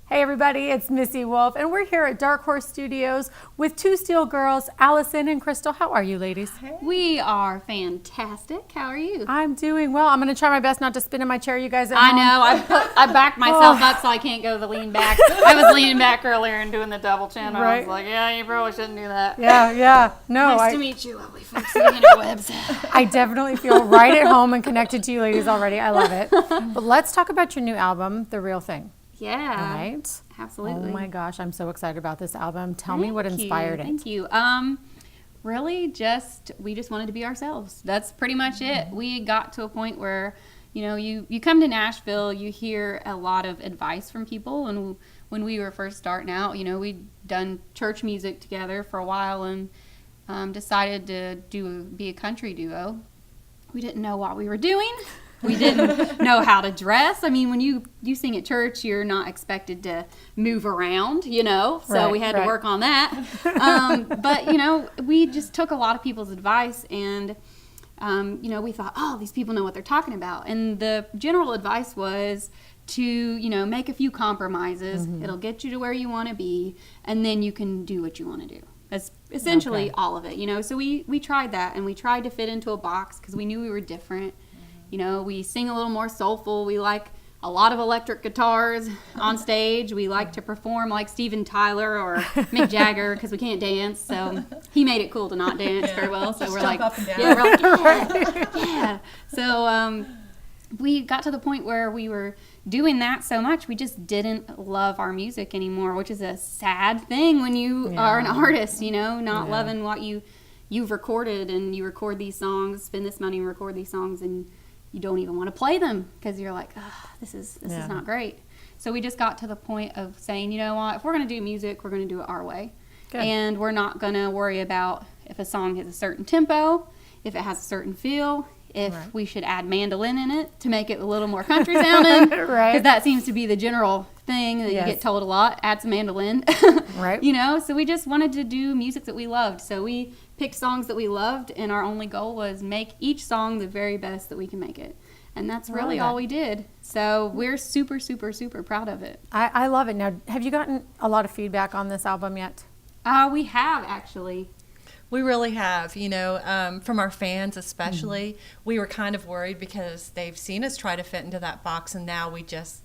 Hey everybody, it's Missy Wolf, and we're here at Dark Horse Studios with 2Steel girls, Allison and Crystal. How are you, ladies? Hey. We are fantastic. How are you? I'm doing well. I'm going to try my best not to spin in my chair, you guys at I home. know. I backed myself up so I can't go the lean back. I was leaning back earlier and doing the double chin. I was like, yeah, you probably shouldn't do that. Yeah. No, nice to meet you, lovely folks on the interwebs. I definitely feel right at home and connected to you ladies already. I love it. But let's talk about your new album, The Real Thing. Yeah. Right? Absolutely. Oh my gosh, I'm so excited about this album. Tell me what inspired it. Thank you. Really we just wanted to be ourselves. That's pretty much it. We got to a point where, you come to Nashville, you hear a lot of advice from people. And when we were first starting out, we'd done church music together for a while and decided to be a country duo. We didn't know what we were doing. We didn't know how to dress. I mean, when you sing at church, you're not expected to move around, so we had to work on that. But, we just took a lot of people's advice and, we thought, oh, these people know what they're talking about. And the general advice was to, make a few compromises. Mm-hmm. It'll get you to where you want to be, and then you can do what you want to do. That's essentially all of it, So we tried that, and we tried to fit into a box because we knew we were different. We sing a little more soulful. We like a lot of electric guitars on stage. We like to perform like Steven Tyler or Mick Jagger because we can't dance. So he made it cool to not dance very well. So we're like, yeah. So we got to the point where we were doing that so much, we just didn't love our music anymore, which is a sad thing when you are an artist, not loving what you've recorded, and you record these songs, spend this money and record these songs, and you don't even want to play them because you're like, this is not great. So we just got to the point of saying, you know what, if we're going to do music, we're going to do it our way. Good. And we're not going to worry about if a song has a certain tempo, if it has a certain feel, if we should add mandolin in it to make it a little more country sounding. Because that seems to be the general thing that you get told a lot, add some mandolin. So we just wanted to do music that we loved. So we picked songs that we loved, and our only goal was make each song the very best that we can make it. And that's really all we did. So we're super, super, super proud of it. I love it. Now, have you gotten a lot of feedback on this album yet? We have, actually. We really have, from our fans especially. Mm-hmm. We were kind of worried because they've seen us try to fit into that box, and now we just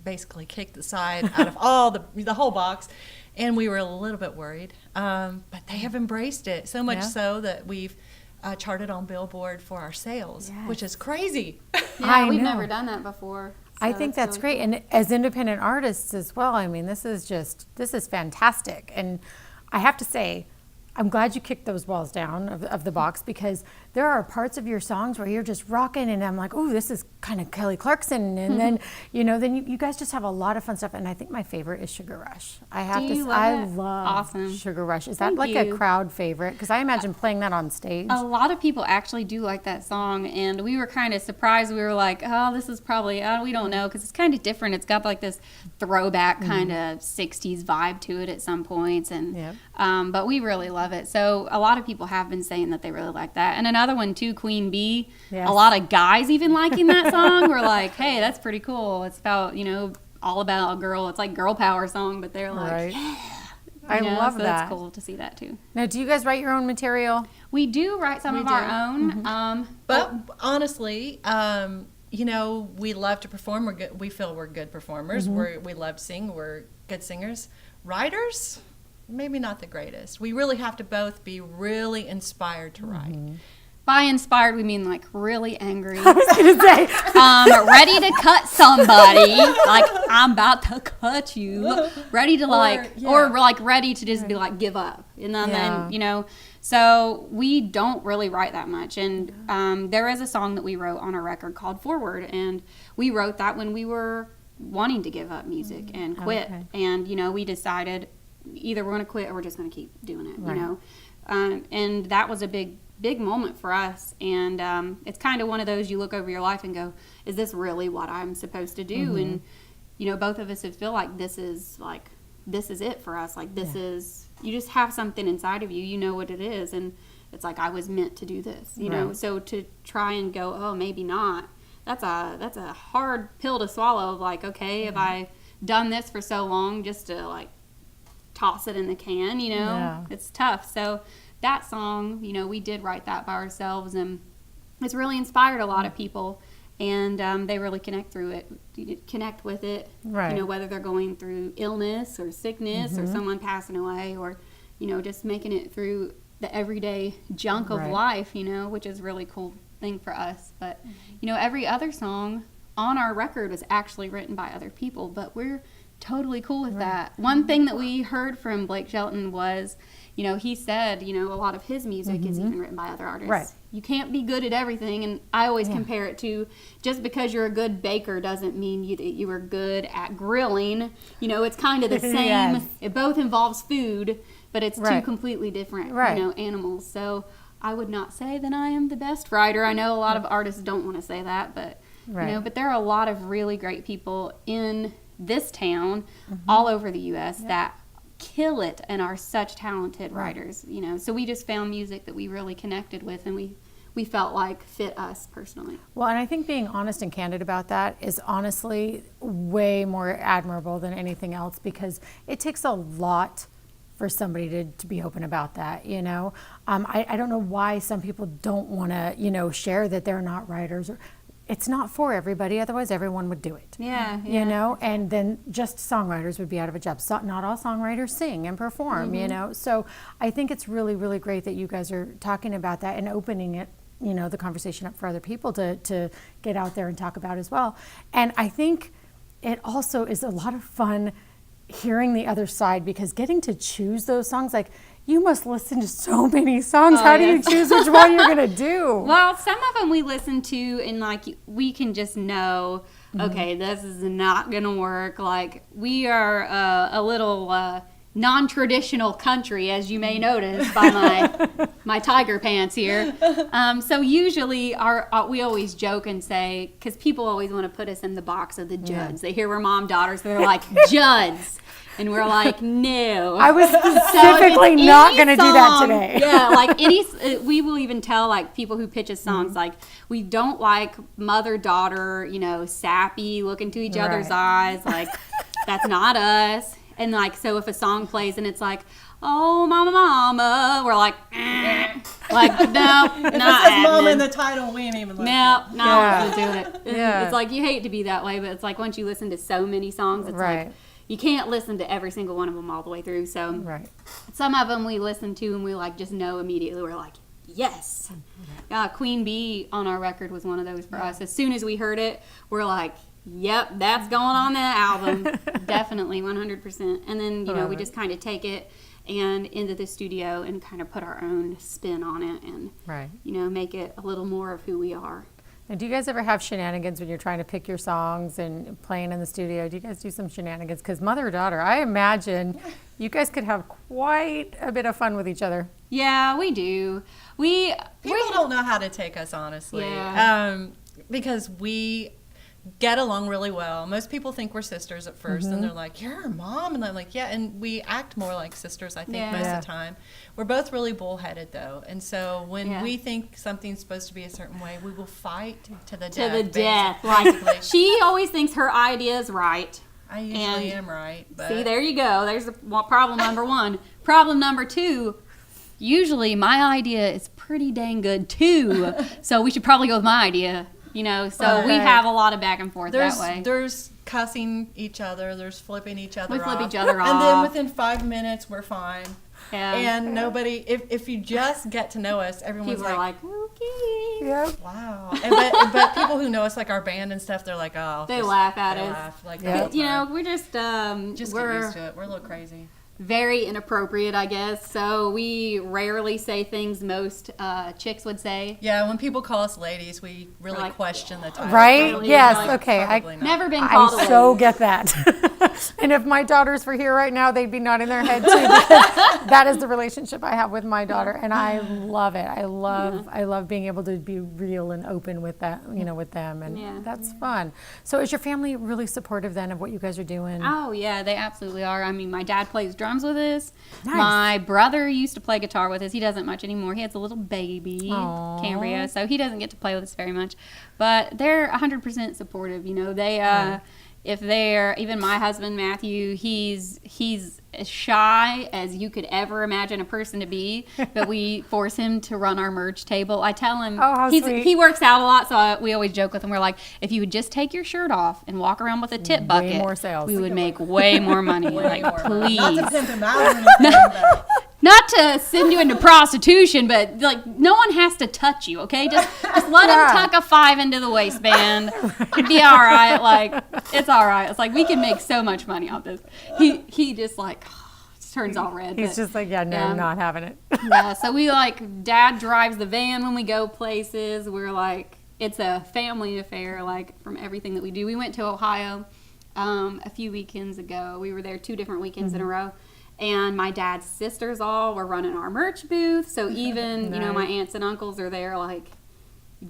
basically kicked the side out of all the whole box, and we were a little bit worried. But they have embraced it so much so that we've charted on Billboard for our sales, which is crazy. Yeah, we've never done that before. So I think that's great. Cool. And as independent artists as well, I mean, this is fantastic. And I have to say, I'm glad you kicked those walls down of the box, because there are parts of your songs where you're just rocking, and I'm like, oh, this is kind of Kelly Clarkson, and then you guys just have a lot of fun stuff. And I think my favorite is Sugar Rush. I love Sugar Rush. Is that a crowd favorite? Because I imagine playing that on stage. A lot of people actually do like that song, and we were kind of surprised. We were like, oh, this is probably we don't know, because it's kind of different. It's got like this throwback kind of 60s vibe to it at some points, and but we really love it. So a lot of people have been saying that they really like that. And another one too, Queen Bee. Yes. A lot of guys even liking that song. We're like, hey, that's pretty cool. It's about, all about a girl. It's like girl power song, but they're like, I love that. It's cool to see that too. Now, do you guys write your own material? We do write some of our own. Mm-hmm. But honestly, we love to perform. We're good. We feel we're good performers. Mm-hmm. We love to sing. We're good singers. Writers, maybe not the greatest. We really have to both be really inspired to write. Mm-hmm. By inspired, we mean like really angry. I was going to say. Ready to cut somebody. Like, I'm about to cut you. Ready to or ready to just be like, give up. And then, so we don't really write that much. And there is a song that we wrote on a record called Forward. And we wrote that when we were wanting to give up music and quit. Okay. And, we decided either we're going to quit or we're just going to keep doing it, and that was a big moment for us. And it's kind of one of those, you look over your life and go, is this really what I'm supposed to do? Mm-hmm. And both of us would feel like this is it for us. Like this is, you just have something inside of you, you know what it is, and it's like, I was meant to do this, know. So to try and go, oh, maybe not, that's a hard pill to swallow. Of like, okay, if I done this for so long just to like toss it in the can, you know? Yeah. It's tough. So that song, you know, we did write that by ourselves, and it's really inspired a lot of people, and they really connect with it, Right. you know, whether they're going through illness or sickness or someone passing away, or, you know, just making it through the everyday junk of Right. life, you know, which is a really cool thing for us. But, you know, every other song on our record was actually written by other people, but we're totally cool with that. One thing that we heard from Blake Shelton was, you know, he said, you know, a lot of his music is even written by other artists. Right. You can't be good at everything, and I always compare it to, just because you're a good baker doesn't mean that you are good at grilling. You know, it's kind of the same. Yes. It both involves food, but it's two Right. completely different, Right. you know, animals. So I would not say that I am the best writer. I know a lot of artists don't want to say that, but Right. you know, but there are a lot of really great people in this town, all over the U.S. that kill it and are such talented writers. You know, so we just found music that we really connected with, and we felt like fit us personally. Well, and I think being honest and candid about that is honestly way more admirable than anything else, because it takes a lot for somebody to be open about that, you know. I don't know why some people don't want to, you know, share that they're not writers. Or, it's not for everybody, otherwise everyone would do it. Yeah, You know, and then just songwriters would be out of a job. So not all songwriters sing and perform, you know. So I think it's really, really great that you guys are talking about that and opening it, you know, the conversation up for other people to get out there and talk about as well. And I think it also is a lot of fun hearing the other side, because getting to choose those songs, like, you must listen to so many songs. How do you choose which one you're going to do? Well, some of them we listen to, and like we can just know, okay, this is not going to work. Like, we are a little non-traditional country, as you may notice by my tiger pants here. So usually we always joke and say, because people always want to put us in the box of the Judds. They hear we're mom daughters, they're like, Judds. And we're like, no. I was specifically not going to do that today. Yeah, like we will even tell like people who pitch us songs, like, we don't like mother-daughter, you know, sappy, look into each other's eyes. Like, that's not us. And like, so if a song plays and it's like, oh, mama, mama, we're like, like, no, If it not says mama happening. in the title, we ain't even listening. No, Yeah. don't do it. Yeah. It's like, you hate to be that way, but it's like once you listen to so many songs, it's Right. like, you can't listen to every single one of them all the way through. So Right. some of them we listen to and we like just know immediately. We're like, yes. Queen Bee on our record was one of those for us. As soon as we heard it, we're like, yep, that's going on that album. Definitely, 100%. And then, you know, we just kind of take it and into the studio and kind of put our own spin on it and, Right. you know, make it a little more of who we are. And do you guys ever have shenanigans when you're trying to pick your songs and playing in the studio? Do you guys do some shenanigans? Because mother-daughter, I imagine you guys could have quite a bit of fun with each other. Yeah, we do. People don't know how to take us honestly, Yeah. because we get along really well. Most people think we're sisters at first, and they're like, "You're her mom," and I'm like, "Yeah," and we act more like sisters, I think, Yeah. most Yeah. of the time. We're both really bullheaded though, and so when Yeah. we think something's supposed to be a certain way, we will fight to the To death. the death. Basically. Like, she always thinks her idea is right. I usually and am right, but See, there you go. There's problem number one. Problem number two, usually my idea is pretty dang good too. So we should probably go with my idea, you know. So we Right. have a lot of back and forth that way. There's cussing each other. There's flipping each other We flip off. each other And then off. within 5 minutes, we're fine. Yeah. And nobody, if you just get to know us, everyone's People are like, like, okay. Yep. wow. But people who know us, like our band and stuff, they're like, oh. They laugh at they us. laugh, like, Yeah. the whole You know, time. we're just Just get we're used to it. We're a little crazy. very inappropriate, I guess. So we rarely say things most chicks would say. Yeah, when people call us ladies, we really Like, question the title. Right? Really? Yes. Like, Okay. Probably not. Never been called a I so lady. get that. And if my daughters were here right now, they'd be nodding their head too, because that is the relationship I have with my daughter, and I love it. I love being able to be real and open with that, you know, with them, and Yeah. that's fun. So is your family really supportive then of what you guys are doing? Oh yeah, they absolutely are. I mean, my dad plays drums with us. Nice. My brother used to play guitar with us. He doesn't much anymore. He has a little baby, Aw. Cambria, so he doesn't get to play with us very much. But they're 100% supportive. You know, they if they're, even my husband Matthew, he's as shy as you could ever imagine a person to be, but we force him to run our merch table. I tell him, how sweet. he works out a lot, so we always joke with him. We're like, if you would just take your shirt off and walk around with a tip bucket, more sales. we would make way more money. Like, please. Not to pimp him out or anything, but Not to send you into prostitution, but like no one has to touch you, okay? Just let him tuck a 5 into the waistband. It'd be all right. Like, it's all right. It's like we can make so much money off this. He just like turns all red. He's just like, I'm not having it. Yeah, so we like, Dad drives the van when we go places. We're like, it's a family affair, like from everything that we do. We went to Ohio a few weekends ago. We were there 2 different weekends in a row. And my dad's sisters all were running our merch booth. So even, you know, my aunts and uncles are there, like,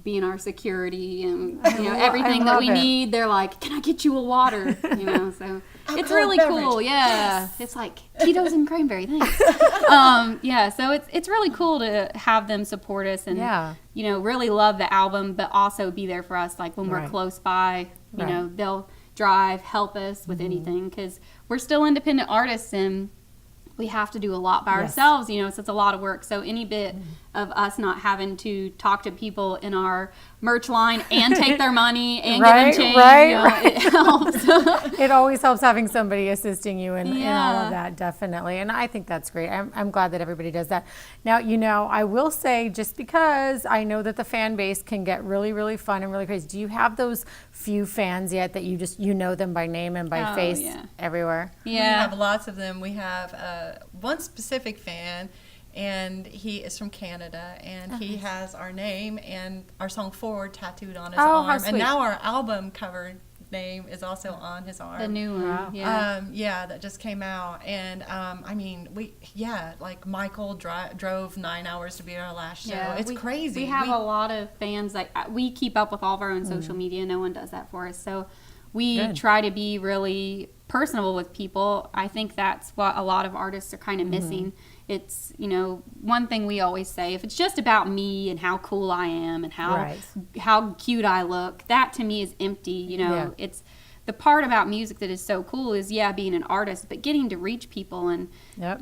being our security and, you know, everything that we need. They're like, can I get you a water? You know, so it's really cool. Yeah. It's like Tito's and cranberry, thanks. Yeah, so it's really cool to have them support us and, you know, really love the album, but also be there for us. Like when we're close by, you know, they'll drive, help us with anything because we're still independent artists and we have to do a lot by ourselves, you know, so it's a lot of work. So any bit of us not having to talk to people in our merch line and take their money and give them change, you know, it helps. It always helps having somebody assisting you in all of that, definitely. And I think that's great. I'm glad that everybody does that. Now, you know, I will say, just because I know that the fan base can get really, really fun and really crazy, do you have those few fans yet that you know them by name and by face everywhere? We have lots of them. We have one specific fan, and he is from Canada, and he has our name and our song Forward tattooed on his arm. How sweet. And now our album cover name is also on his arm. The new one. Wow. That just came out. And I mean, like Michael drove 9 hours to be at our last show. It's crazy. We have a lot of fans. Like, we keep up with all of our own social media. No one does that for us. So we try to be really personable with people. I think that's what a lot of artists are kind of missing. It's, you know, one thing we always say, if it's just about me and how cool I am and how cute I look, that to me is empty. You know, it's the part about music that is so cool is, being an artist, but getting to reach people and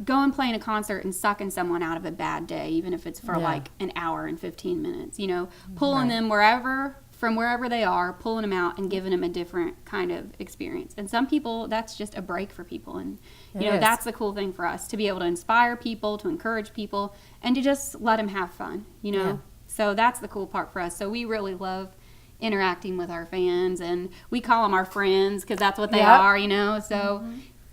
go and play in a concert and sucking someone out of a bad day, even if it's for like an hour and 15 minutes, you know, pulling them from wherever they are, pulling them out and giving them a different kind of experience. And some people, that's just a break for people. And, you know, that's the cool thing for us, to be able to inspire people, to encourage people, and to just let them have fun, you know. So that's the cool part for us. So we really love interacting with our fans, and we call them our friends because that's what they are, you know. So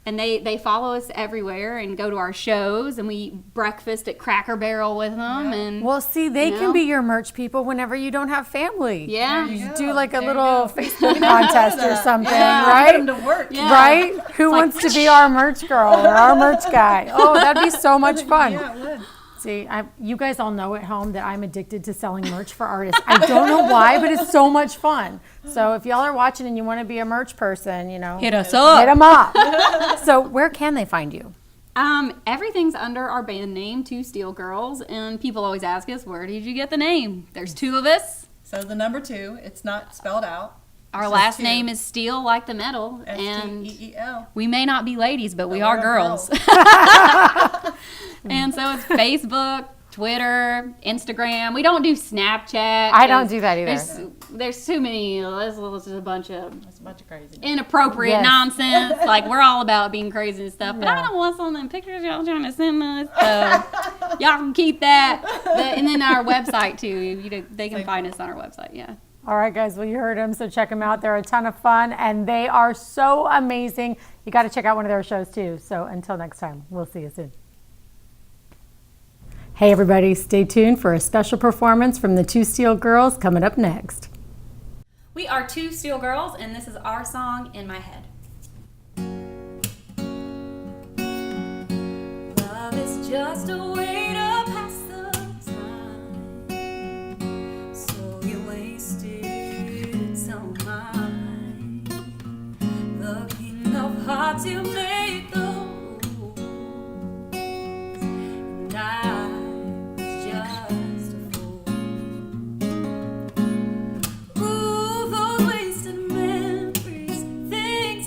and they follow us everywhere and go to our shows, and we eat breakfast at Cracker Barrel with them. And well, see, they can be your merch people whenever you don't have family. You do like a little Facebook contest or something, right? Get them to work. Right? Who wants to be our merch girl or our merch guy? Oh, that'd be so much fun. Yeah, it would. See, you guys all know at home that I'm addicted to selling merch for artists. I don't know why, but it's so much fun. So if y'all are watching and you want to be a merch person, you know, hit us up. Hit them up. So where can they find you? Everything's under our band name, 2Steel Girls, and people always ask us, where did you get the name? There's 2 of us. So the number 2, it's not spelled out. Our last name is Steel, like the metal, and S-T-E-E-L. we may not be ladies, but we are girls. And so it's Facebook, Twitter, Instagram. We don't do Snapchat. I don't do that either. There's too many. There's a bunch of crazy inappropriate nonsense. Like, we're all about being crazy and stuff, but I don't want some of them pictures y'all trying to send us. So y'all can keep that. And then our website too. They can find us on our website. Yeah. All right, guys. Well, you heard them, so check them out. They're a ton of fun, and they are so amazing. You got to check out one of their shows too. So until next time, we'll see you soon. Hey everybody, stay tuned for a special performance from the 2Steel Girls coming up next. We are 2Steel Girls, and this is our song, In My Head. Love is just a way to pass the time, so you wasted some of my mind. The king of hearts, you make the rules, and I just a fool. Ooh, those wasted memories, think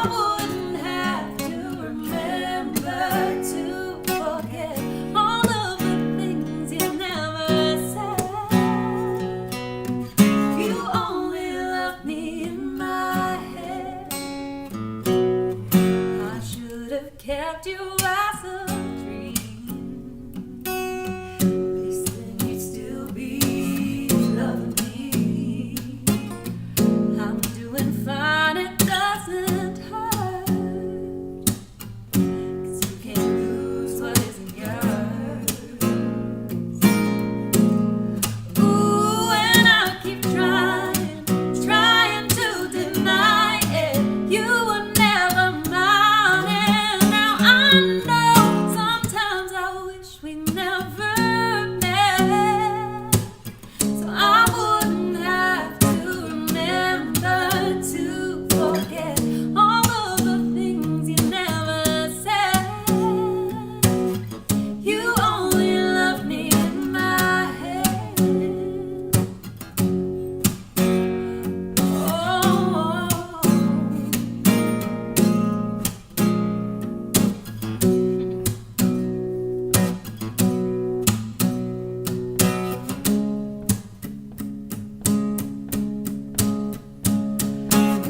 I wouldn't have to remember to forget all of the things you never said. You only love me in my head. I should have kept you as a dream. Please then you'd still be loving me. I'm doing fine, it doesn't hurt. 'Cause you can't lose what isn't yours. Ooh, and I keep trying to deny it. You were never mine, and now I know sometimes I wish we never met. So I wouldn't have to remember to forget all of the things you never said. You only love me in my head.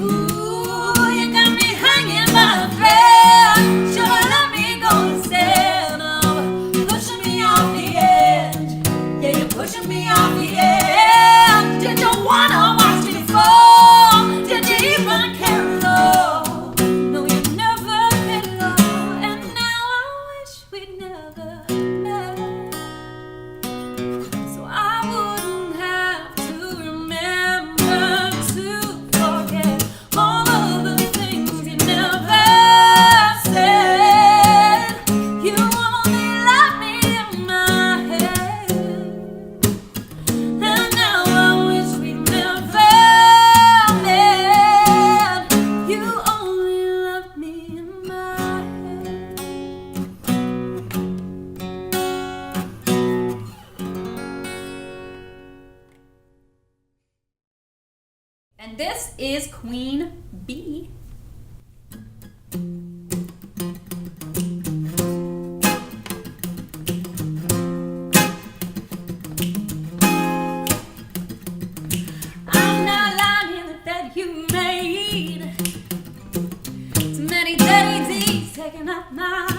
Ooh, you got me hanging by a thread. Should have let me go instead of pushing me off the edge. Yeah, you're pushing me off the edge. Did you wanna watch me fall? Did you even care at all? No, you never cared at all. And now I wish we'd never met. So I wouldn't have to remember to forget all of the things you never said. You only love me in my head. And now I wish we never met. You only love me in my head. And this is Queen Bee. I'm not lying in the bed you made. Too many days he's taking up my